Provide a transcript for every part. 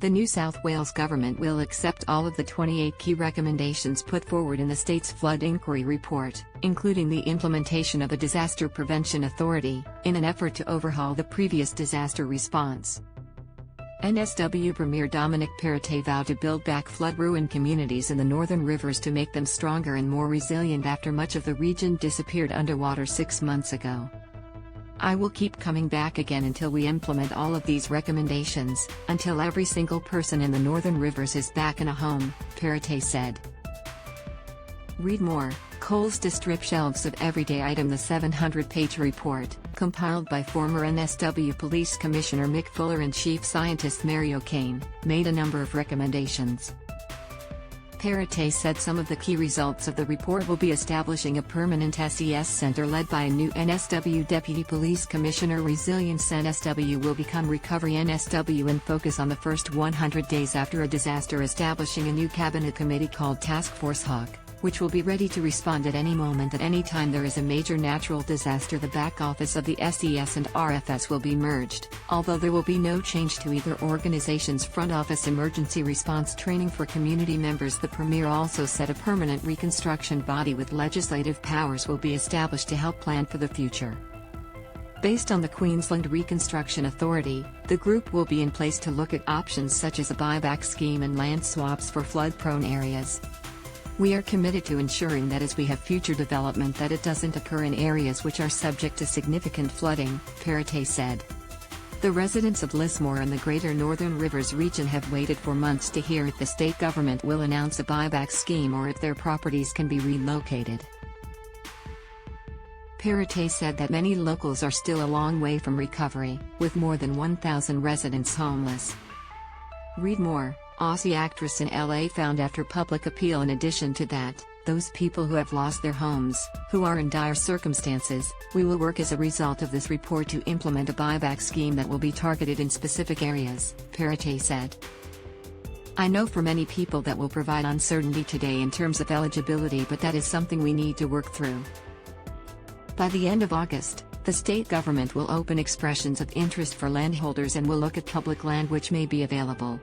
The New South Wales government will accept all of the 28 key recommendations put forward in the state's flood inquiry report, including the implementation of a disaster prevention authority, in an effort to overhaul the previous disaster response. NSW Premier Dominic Perrottet vowed to build back flood-ruined communities in the Northern Rivers to make them stronger and more resilient after much of the region disappeared underwater 6 months ago. "I will keep coming back again until we implement all of these recommendations, until every single person in the Northern Rivers is back in a home," Perrottet said. Read more: Coles to strip shelves of everyday item. The 700-page report, compiled by former NSW Police Commissioner Mick Fuller and Chief Scientist Mary O'Kane, made a number of recommendations. Perrottet said some of the key results of the report will be establishing a permanent SES center led by a new NSW Deputy Police Commissioner. Resilience NSW will become Recovery NSW and focus on the first 100 days after a disaster, establishing a new cabinet committee called Task Force Hawk, which will be ready to respond at any moment. At any time there is a major natural disaster, the back office of the SES and RFS will be merged, although there will be no change to either organization's front office emergency response training for community members. The Premier also said a permanent reconstruction body with legislative powers will be established to help plan for the future. Based on the Queensland Reconstruction Authority, the group will be in place to look at options such as a buyback scheme and land swaps for flood-prone areas. "We are committed to ensuring that as we have future development that it doesn't occur in areas which are subject to significant flooding," Perrottet said. The residents of Lismore and the Greater Northern Rivers region have waited for months to hear if the state government will announce a buyback scheme or if their properties can be relocated. Perrottet said that many locals are still a long way from recovery, with more than 1,000 residents homeless. Read more: Aussie actress in LA found after public appeal. In addition to that, those people who have lost their homes, who are in dire circumstances, we will work as a result of this report to implement a buyback scheme that will be targeted in specific areas, Perrottet said. "I know for many people that will provide uncertainty today in terms of eligibility, but that is something we need to work through." By the end of August, the state government will open expressions of interest for landholders and will look at public land which may be available.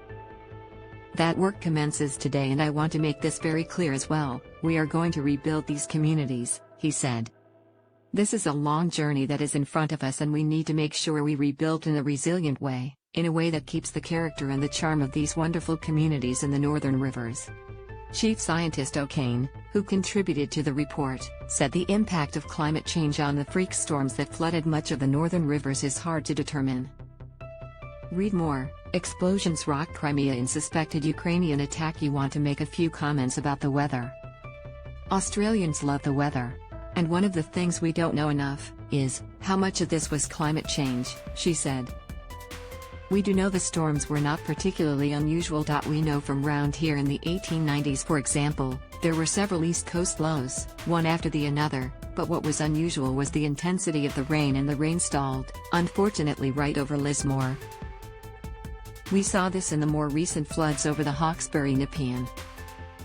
"That work commences today, and I want to make this very clear as well: we are going to rebuild these communities," he said. "This is a long journey that is in front of us, and we need to make sure we rebuild in a resilient way, in a way that keeps the character and the charm of these wonderful communities in the Northern Rivers." Chief Scientist O'Kane, who contributed to the report, said the impact of climate change on the freak storms that flooded much of the Northern Rivers is hard to determine. Read more: Explosions rock Crimea in suspected Ukrainian attack. "You want to make a few comments about the weather. Australians love the weather. And one of the things we don't know enough is how much of this was climate change," she said. "We do know the storms were not particularly unusual. We know from round here in the 1890s, for example, there were several East Coast lows, one after the another, but what was unusual was the intensity of the rain, and the rain stalled, unfortunately, right over Lismore. We saw this in the more recent floods over the Hawkesbury Nepean."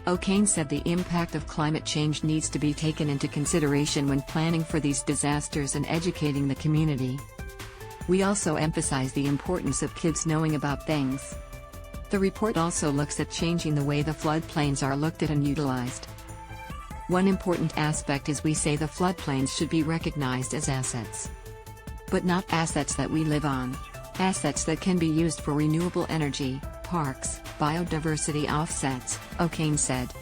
O'Kane said the impact of climate change needs to be taken into consideration when planning for these disasters and educating the community. "We also emphasize the importance of kids knowing about things." The report also looks at changing the way the floodplains are looked at and utilized. "One important aspect is we say the floodplains should be recognized as assets. But not assets that we live on. Assets that can be used for renewable energy, parks, biodiversity offsets," O'Kane said.